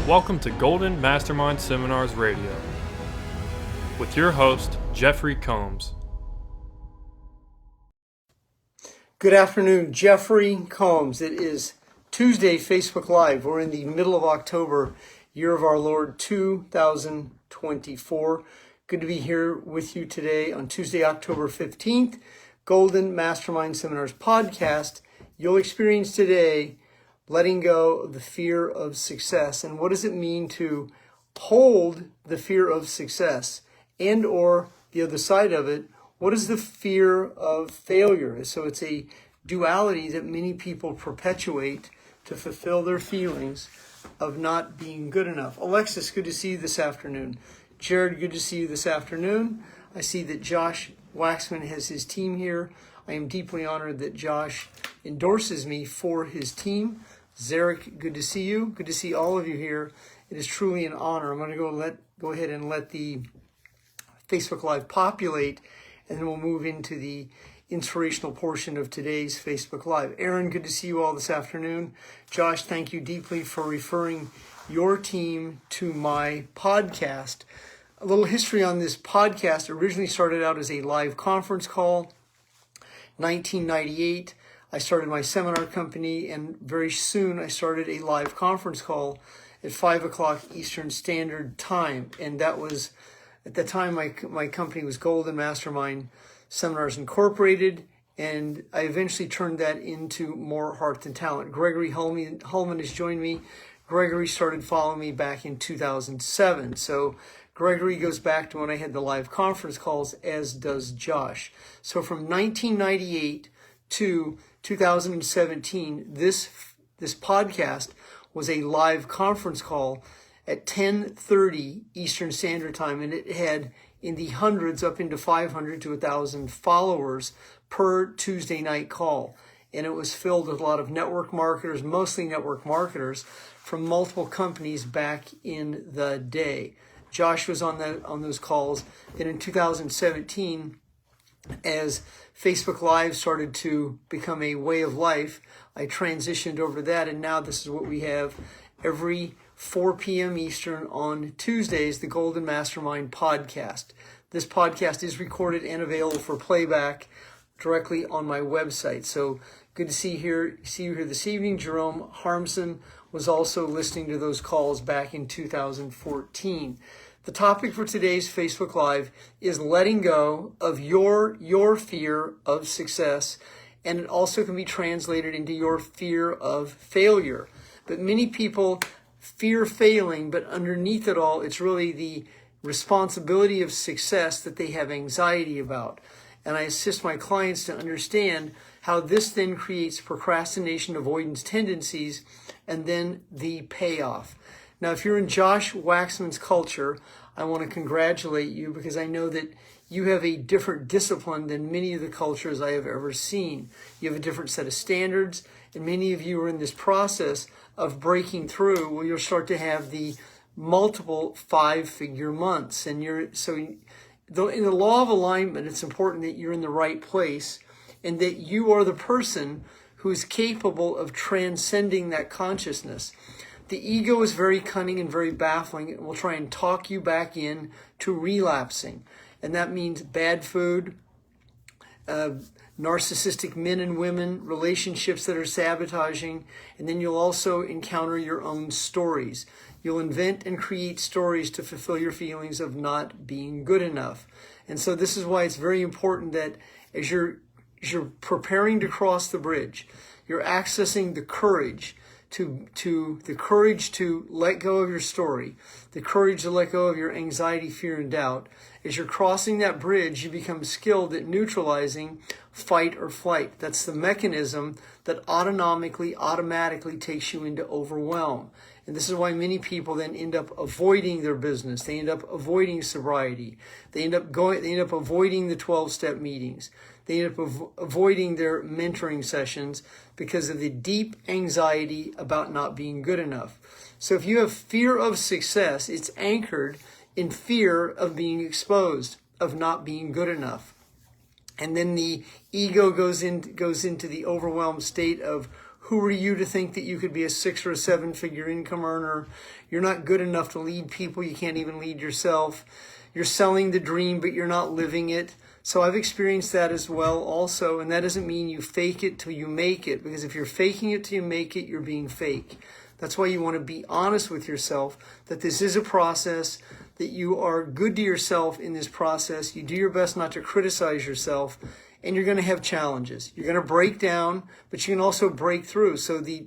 Welcome to Golden Mastermind Seminars Radio with your host, Jeffery Combs. Good afternoon, Jeffery Combs. It is Tuesday, Facebook Live. We're in the middle of October, year of our Lord 2024. Good to be here with you today on Tuesday, October 15th, Golden Mastermind Seminars Podcast. You'll experience today letting go of the fear of success. And what does it mean to hold the fear of success? And or the other side of it, what is the fear of failure? So it's a duality that many people perpetuate to fulfill their feelings of not being good enough. Alexis, good to see you this afternoon. Jared, good to see you this afternoon. I see that Josh Waxman has his team here. I am deeply honored that Josh endorses me for his team. Zarek, good to see you. Good to see all of you here. It is truly an honor. I'm going to go ahead and let the Facebook Live populate, and then we'll move into the inspirational portion of today's Facebook Live. Aaron, good to see you all this afternoon. Josh, thank you deeply for referring your team to my podcast. A little history on this podcast. Originally started out as a live conference call. 1998, I started my seminar company, and very soon I started a live conference call at 5 o'clock Eastern Standard Time. And that was, at the time, my company was Golden Mastermind Seminars Incorporated, and I eventually turned that into More Heart Than Talent. Gregory Hullman has joined me. Gregory started following me back in 2007. So Gregory goes back to when I had the live conference calls, as does Josh. So from 1998 to 2017, this podcast was a live conference call at 10:30 Eastern Standard Time, and it had in the hundreds up into 500 to 1,000 followers per Tuesday night call. And it was filled with a lot of network marketers, mostly network marketers from multiple companies back in the day. Josh was on those calls. Then in 2017, as Facebook Live started to become a way of life, I transitioned over to that, and now this is what we have every 4 p.m. Eastern on Tuesdays, the Golden Mastermind Podcast. This podcast is recorded and available for playback directly on my website. So good to see you here this evening. Jerome Harmson was also listening to those calls back in 2014. The topic for today's Facebook Live is letting go of your fear of success, and it also can be translated into your fear of failure. But many people fear failing, but underneath it all, it's really the responsibility of success that they have anxiety about. And I assist my clients to understand how this then creates procrastination, avoidance tendencies, and then the payoff. Now, if you're in Josh Waxman's culture, I want to congratulate you, because I know that you have a different discipline than many of the cultures I have ever seen. You have a different set of standards, and many of you are in this process of breaking through where you'll start to have the multiple 5-figure months. And in the law of alignment, it's important that you're in the right place and that you are the person who is capable of transcending that consciousness. The ego is very cunning and very baffling. It will try and talk you back in to relapsing. And that means bad food, narcissistic men and women, relationships that are sabotaging, and then you'll also encounter your own stories. You'll invent and create stories to fulfill your feelings of not being good enough. And so this is why it's very important that as you're preparing to cross the bridge, you're accessing the courage to let go of your story, the courage to let go of your anxiety, fear, and doubt. As you're crossing that bridge, you become skilled at neutralizing fight or flight. That's the mechanism that automatically takes you into overwhelm. And this is why many people then end up avoiding their business. They end up avoiding sobriety. They end up avoiding the 12-step meetings. They end up avoiding their mentoring sessions because of the deep anxiety about not being good enough. So if you have fear of success, it's anchored in fear of being exposed, of not being good enough. And then the ego goes into the overwhelmed state of Who are you to think that you could be a 6 or a 7-figure income earner? You're not good enough to lead people. You can't even lead yourself. You're selling the dream, but you're not living it. So I've experienced that as well also. And that doesn't mean you fake it till you make it. Because if you're faking it till you make it, you're being fake. That's why you want to be honest with yourself that this is a process, that you are good to yourself in this process. You do your best not to criticize yourself. And you're going to have challenges. You're going to break down, but you can also break through. So the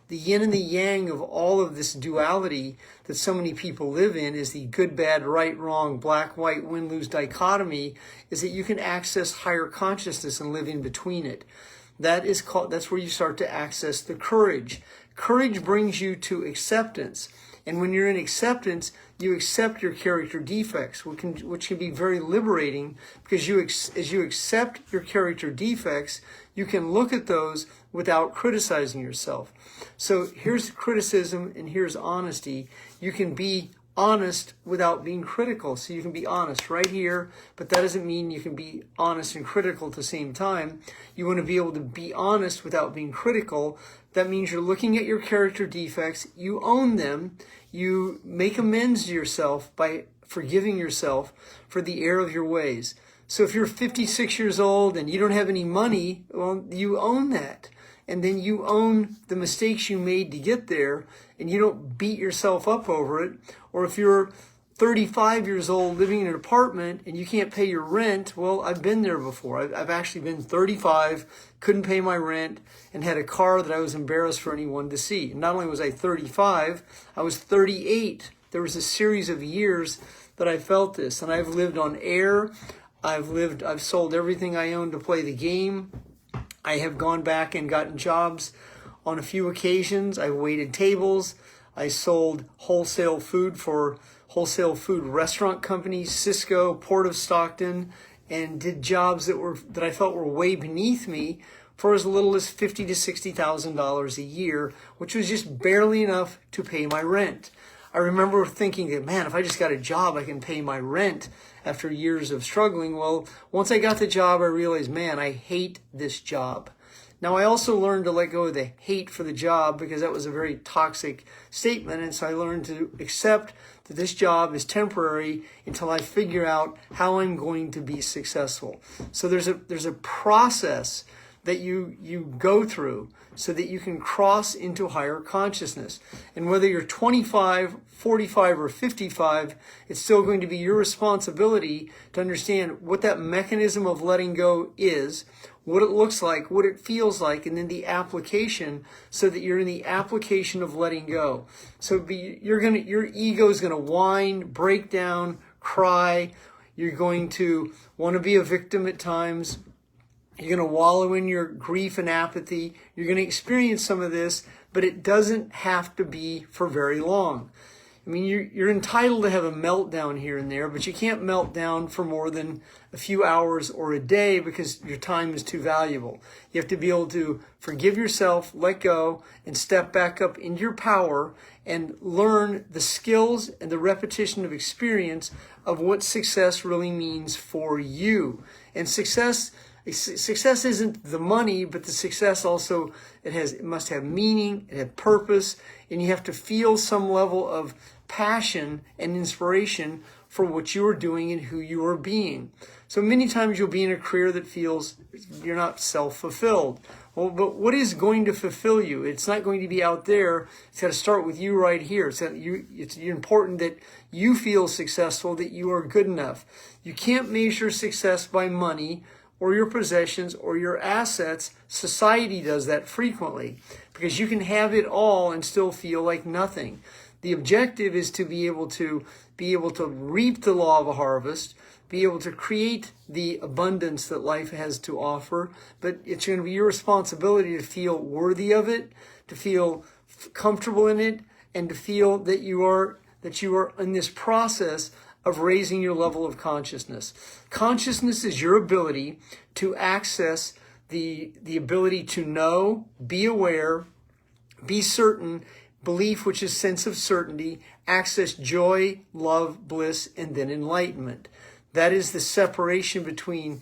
yin and the yang of all of this duality that so many people live in is the good, bad, right, wrong, black, white, win, lose dichotomy, is that you can access higher consciousness and live in between it. That's where you start to access the courage. Courage brings you to acceptance. And when you're in acceptance, you accept your character defects, which can be very liberating, because as you accept your character defects, you can look at those without criticizing yourself. So here's criticism and here's honesty. You can be honest without being critical. So you can be honest right here, but that doesn't mean you can be honest and critical at the same time. You want to be able to be honest without being critical. That means you're looking at your character defects, you own them, you make amends to yourself by forgiving yourself for the error of your ways. So if you're 56 years old and you don't have any money, well, you own that. And then you own the mistakes you made to get there, and you don't beat yourself up over it. Or if you're 35 years old living in an apartment and you can't pay your rent, well, I've been there before. I've actually been 35, couldn't pay my rent, and had a car that I was embarrassed for anyone to see. And not only was I 35, I was 38. There was a series of years that I felt this. And I've lived on air. I've sold everything I owned to play the game. I have gone back and gotten jobs on a few occasions. I waited tables. I sold wholesale food for wholesale food restaurant companies, Cisco, Port of Stockton, and did jobs that I felt were way beneath me for as little as $50,000 to $60,000 a year, which was just barely enough to pay my rent. I remember thinking that, man, if I just got a job, I can pay my rent after years of struggling. Well, once I got the job, I realized, man, I hate this job. Now, I also learned to let go of the hate for the job, because that was a very toxic statement. And so I learned to accept that this job is temporary until I figure out how I'm going to be successful. So there's a process that you go through so that you can cross into higher consciousness. And whether you're 25, 45, or 55, it's still going to be your responsibility to understand what that mechanism of letting go is, what it looks like, what it feels like, and then the application, so that you're in the application of letting go. So your ego is going to whine, break down, cry. You're going to want to be a victim at times. You're going to wallow in your grief and apathy. You're going to experience some of this, but it doesn't have to be for very long. I mean, you're entitled to have a meltdown here and there, but you can't melt down for more than a few hours or a day, because your time is too valuable. You have to be able to forgive yourself, let go, and step back up into your power and learn the skills and the repetition of experience of what success really means for you. And success isn't the money, but the success also, it must have meaning, it has purpose, and you have to feel some level of passion and inspiration for what you are doing and who you are being. So many times you'll be in a career that feels you're not self-fulfilled. Well, but what is going to fulfill you? It's not going to be out there. It's got to start with you right here. It's important that you feel successful, that you are good enough. You can't measure success by money or your possessions or your assets. Society does that frequently, because you can have it all and still feel like nothing. The objective is to be able to reap the law of a harvest, be able to create the abundance that life has to offer, but it's going to be your responsibility to feel worthy of it, to feel comfortable in it, and to feel that you are in this process of raising your level of consciousness. Consciousness is your ability to access the ability to know, be aware, be certain, belief, which is sense of certainty, access joy, love, bliss, and then enlightenment. That is the separation between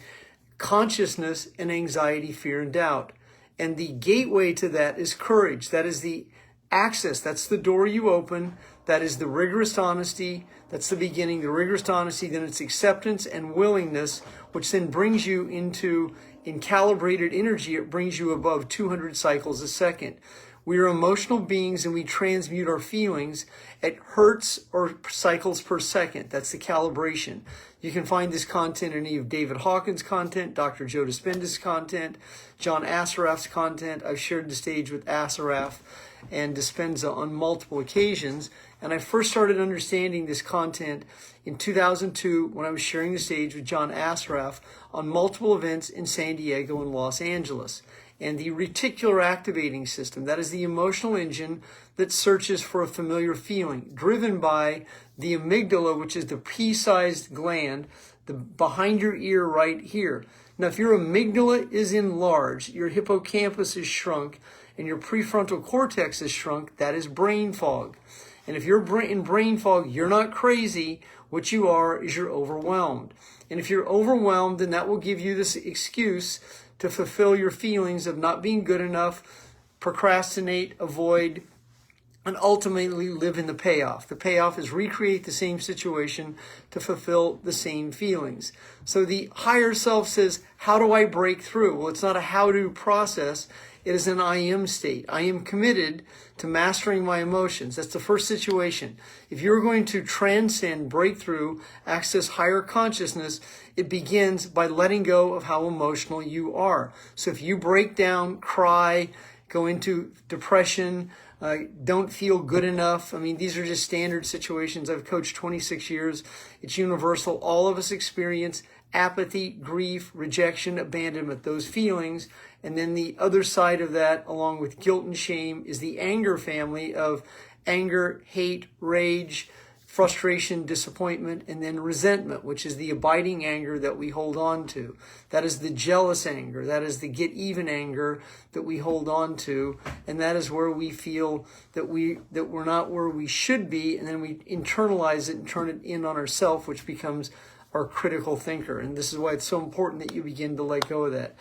consciousness and anxiety, fear, and doubt. And the gateway to that is courage. That is the access. That's the door you open. That is the rigorous honesty. That's the beginning, the rigorous honesty. Then it's acceptance and willingness, which then brings you into, in calibrated energy, it brings you above 200 cycles a second. We are emotional beings and we transmute our feelings at hertz or cycles per second. That's the calibration. You can find this content in any of David Hawkins' content, Dr. Joe Dispenza's content, John Assaraf's content. I've shared the stage with Assaraf and Dispenza on multiple occasions. And I first started understanding this content in 2002 when I was sharing the stage with John Assaraf on multiple events in San Diego and Los Angeles. And the reticular activating system, that is the emotional engine that searches for a familiar feeling, driven by the amygdala, which is the pea-sized gland behind your ear right here. Now, if your amygdala is enlarged, your hippocampus is shrunk, and your prefrontal cortex is shrunk, that is brain fog. And if you're in brain fog, you're not crazy. What you are is you're overwhelmed. And if you're overwhelmed, then that will give you this excuse to fulfill your feelings of not being good enough, procrastinate, avoid, and ultimately live in the payoff. The payoff is recreate the same situation to fulfill the same feelings. So the higher self says, how do I break through? Well, it's not a how-to process. It is an I am state. I am committed to mastering my emotions. That's the first situation. If you're going to transcend, break through, access higher consciousness, it begins by letting go of how emotional you are. So if you break down, cry, go into depression, don't feel good enough. I mean, these are just standard situations. I've coached 26 years. It's universal. All of us experience apathy, grief, rejection, abandonment, those feelings. And then the other side of that, along with guilt and shame, is the anger family of anger, hate, rage, frustration, disappointment, and then resentment, which is the abiding anger that we hold on to. That is the jealous anger. That is the get even anger that we hold on to. And that is where we feel that we're not where we should be. And then we internalize it and turn it in on ourselves, which becomes our critical thinker. And this is why it's so important that you begin to let go of that.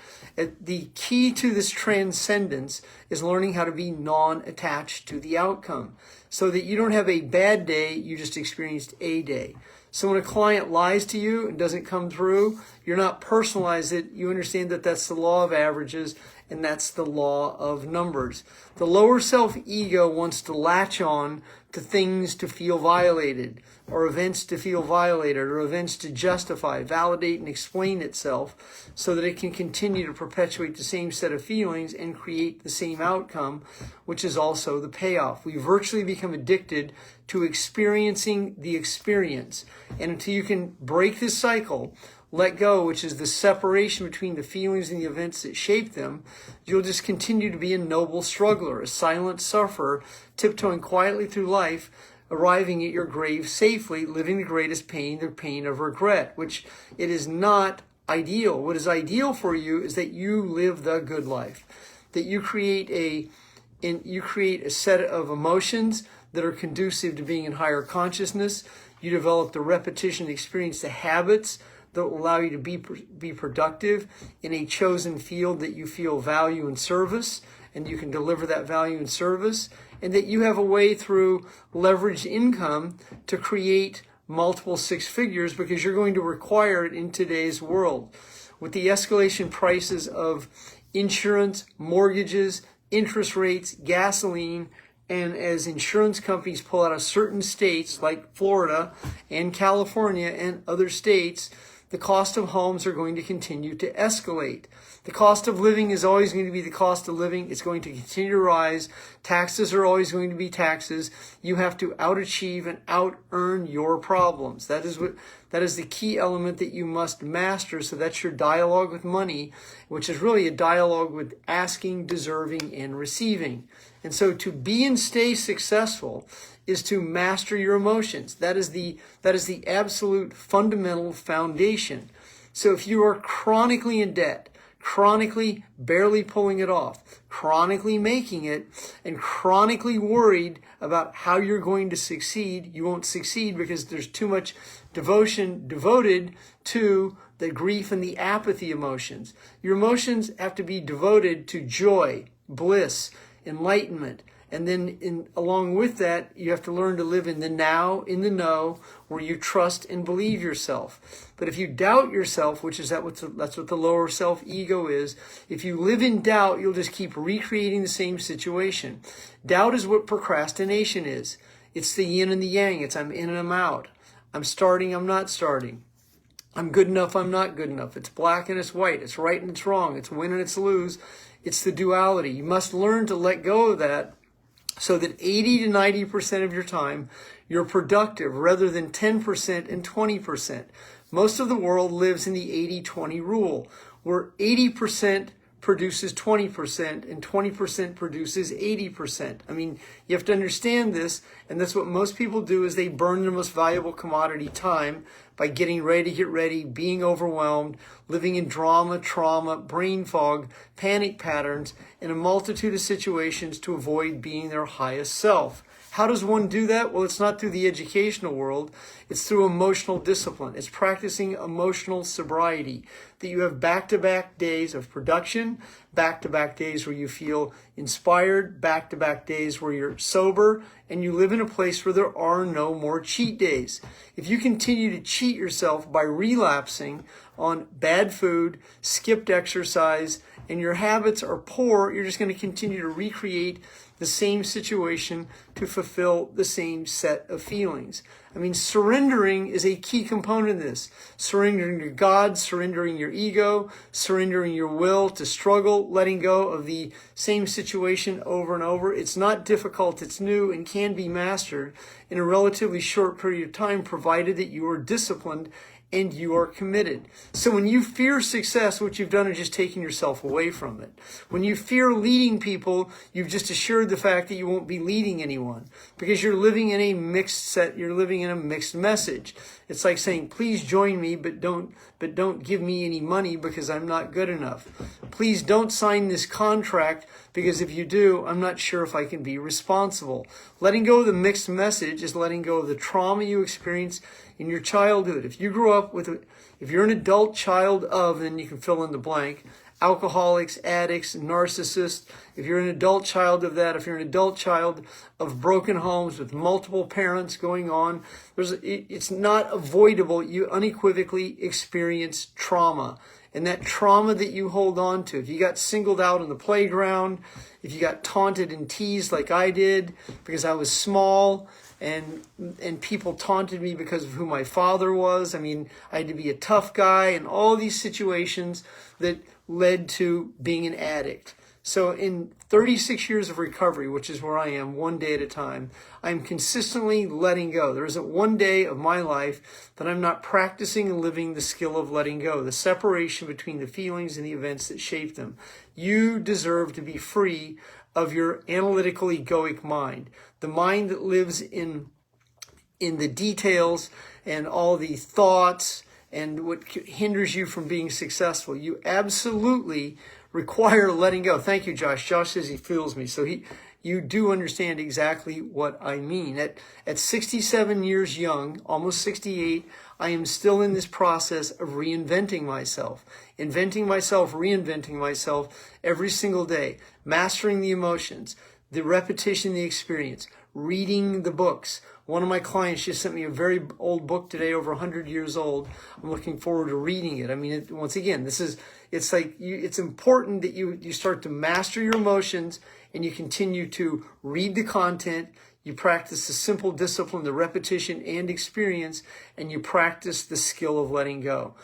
The key to this transcendence is learning how to be non-attached to the outcome, so that you don't have a bad day, you just experienced a day. So when a client lies to you and doesn't come through, you're not personalize it. You understand that that's the law of averages and that's the law of numbers. The lower self-ego wants to latch on to things to feel violated, or events to feel violated, or events to justify, validate, and explain itself so that it can continue to perpetuate the same set of feelings and create the same outcome, which is also the payoff. We virtually become addicted to experiencing the experience. And until you can break this cycle, let go, which is the separation between the feelings and the events that shape them, you'll just continue to be a noble struggler, a silent sufferer, tiptoeing quietly through life, arriving at your grave safely, living the greatest pain, the pain of regret, which it is not ideal. What is ideal for you is that you live the good life, that you create a set of emotions that are conducive to being in higher consciousness. You develop the repetition, experience the habits that will allow you to be productive in a chosen field, that you feel value and service, and you can deliver that value and service, and that you have a way through leveraged income to create multiple six figures, because you're going to require it in today's world. With the escalation prices of insurance, mortgages, interest rates, gasoline, and as insurance companies pull out of certain states like Florida and California and other states, the cost of homes are going to continue to escalate. The cost of living is always going to be the cost of living. It's going to continue to rise. Taxes are always going to be taxes. You have to out-achieve and out-earn your problems. That is the key element that you must master. So that's your dialogue with money, which is really a dialogue with asking, deserving, and receiving. And so to be and stay successful is to master your emotions. That is the absolute fundamental foundation. So if you are chronically in debt, chronically barely pulling it off, chronically making it, and chronically worried about how you're going to succeed, you won't succeed because there's too much devotion devoted to the grief and the apathy emotions. Your emotions have to be devoted to joy, bliss, enlightenment. And then along with that, you have to learn to live in the now, in the know, where you trust and believe yourself. But if you doubt yourself, which is that's what the lower self ego is, if you live in doubt, you'll just keep recreating the same situation. Doubt is what procrastination is. It's the yin and the yang. It's I'm in and I'm out. I'm starting, I'm not starting. I'm good enough, I'm not good enough. It's black and it's white. It's right and it's wrong. It's win and it's lose. It's the duality. You must learn to let go of that, so that 80 to 90% of your time, you're productive rather than 10% and 20%. Most of the world lives in the 80-20 rule, where 80% produces 20% and 20% produces 80%. I mean, you have to understand this, and that's what most people do is they burn their most valuable commodity, time, by getting ready to get ready, being overwhelmed, living in drama, trauma, brain fog, panic patterns, and a multitude of situations to avoid being their highest self. How does one do that? Well, it's not through the educational world. It's through emotional discipline. It's practicing emotional sobriety, that you have back-to-back days of production, back-to-back days where you feel inspired, back-to-back days where you're sober, and you live in a place where there are no more cheat days. If you continue to cheat yourself by relapsing on bad food, skipped exercise, and your habits are poor, you're just going to continue to recreate the same situation to fulfill the same set of feelings. I mean, surrendering is a key component of this. Surrendering to God, surrendering your ego, surrendering your will to struggle, letting go of the same situation over and over. It's not difficult, it's new, and can be mastered in a relatively short period of time, provided that you are disciplined and you are committed. So when you fear success, what you've done is just taking yourself away from it. When you fear leading people, you've just assured the fact that you won't be leading anyone, because you're living in a mixed set, you're living in a mixed message. It's like saying, please join me, but don't give me any money because I'm not good enough. Please don't sign this contract, because if you do, I'm not sure if I can be responsible. Letting go of the mixed message is letting go of the trauma you experienced in your childhood. If you grew up if you're an adult child of, and then you can fill in the blank, alcoholics, addicts, narcissists, if you're an adult child of that, if you're an adult child of broken homes with multiple parents going on, it's not avoidable. You unequivocally experience trauma. And that trauma that you hold on to, if you got singled out on the playground, if you got taunted and teased like I did because I was small, and people taunted me because of who my father was. I mean, I had to be a tough guy, and all these situations that led to being an addict. So in 36 years of recovery, which is where I am, one day at a time, I'm consistently letting go. There isn't one day of my life that I'm not practicing and living the skill of letting go, the separation between the feelings and the events that shape them. You deserve to be free of your analytical egoic mind, the mind that lives in the details and all the thoughts and what hinders you from being successful. You absolutely require letting go. Thank you, Josh. Josh says he feels me. So you do understand exactly what I mean. At 67 years young, almost 68, I am still in this process of reinventing myself, inventing myself, reinventing myself every single day, mastering the emotions, the repetition, the experience, reading the books. One of my clients just sent me a very old book today, over 100 years old. I'm looking forward to reading it. I mean, once again, it's important that you start to master your emotions and you continue to read the content. You practice the simple discipline, the repetition and experience, and you practice the skill of letting go.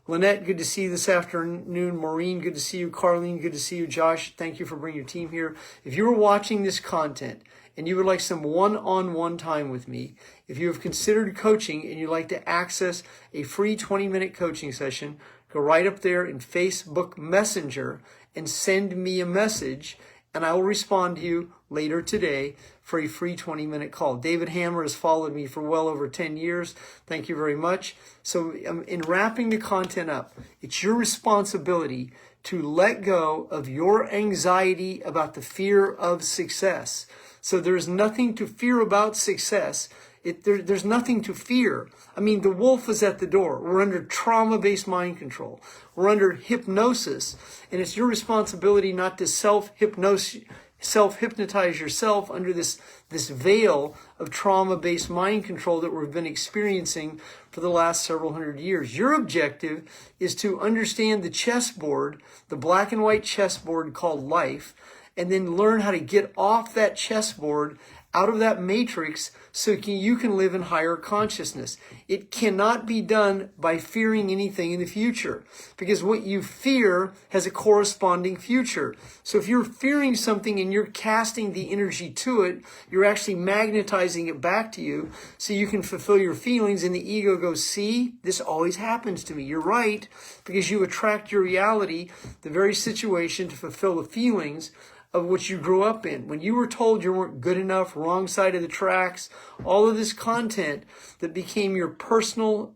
Lynette, good to see you this afternoon. Maureen, good to see you. Carlene, good to see you. Josh, thank you for bringing your team here. If you are watching this content and you would like some one-on-one time with me, if you have considered coaching and you'd like to access a free 20-minute coaching session, go right up there in Facebook Messenger and send me a message, and I will respond to you later today for a free 20-minute call. David Hammer has followed me for well over 10 years. Thank you very much. So in wrapping the content up, it's your responsibility to let go of your anxiety about the fear of success. So there's nothing to fear about success. There's nothing to fear. I mean, the wolf is at the door. We're under trauma-based mind control. We're under hypnosis, and it's your responsibility not to self-hypnotize yourself under this veil of trauma-based mind control that we've been experiencing for the last several hundred years. Your objective is to understand the chessboard, the black and white chessboard called life, and then learn how to get off that chessboard, out of that matrix, so you can live in higher consciousness. It cannot be done by fearing anything in the future, because what you fear has a corresponding future. So if you're fearing something and you're casting the energy to it, you're actually magnetizing it back to you so you can fulfill your feelings, and the ego goes, see, this always happens to me. You're right, because you attract your reality, the very situation, to fulfill the feelings of what you grew up in. When you were told you weren't good enough, wrong side of the tracks, all of this content that became your personal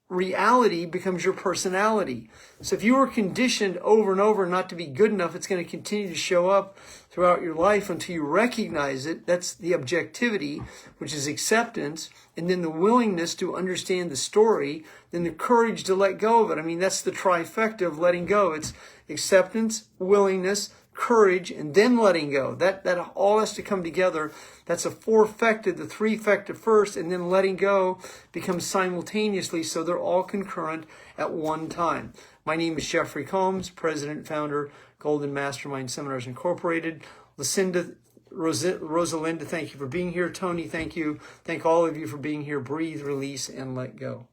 reality becomes your personality. So if you were conditioned over and over not to be good enough, it's going to continue to show up throughout your life until you recognize it. That's the objectivity, which is acceptance, and then the willingness to understand the story, then the courage to let go of it. I mean, that's the trifecta of letting go. It's acceptance, willingness, courage, and then letting go. That all has to come together. That's a four-fecta, the three-fecta first, and then letting go becomes simultaneously, so they're all concurrent at one time. My name is Jeffery Combs, president and founder, Golden Mastermind Seminars Incorporated. Lucinda, Rosalinda, thank you for being here. Tony, thank you. Thank all of you for being here. Breathe, release, and let go.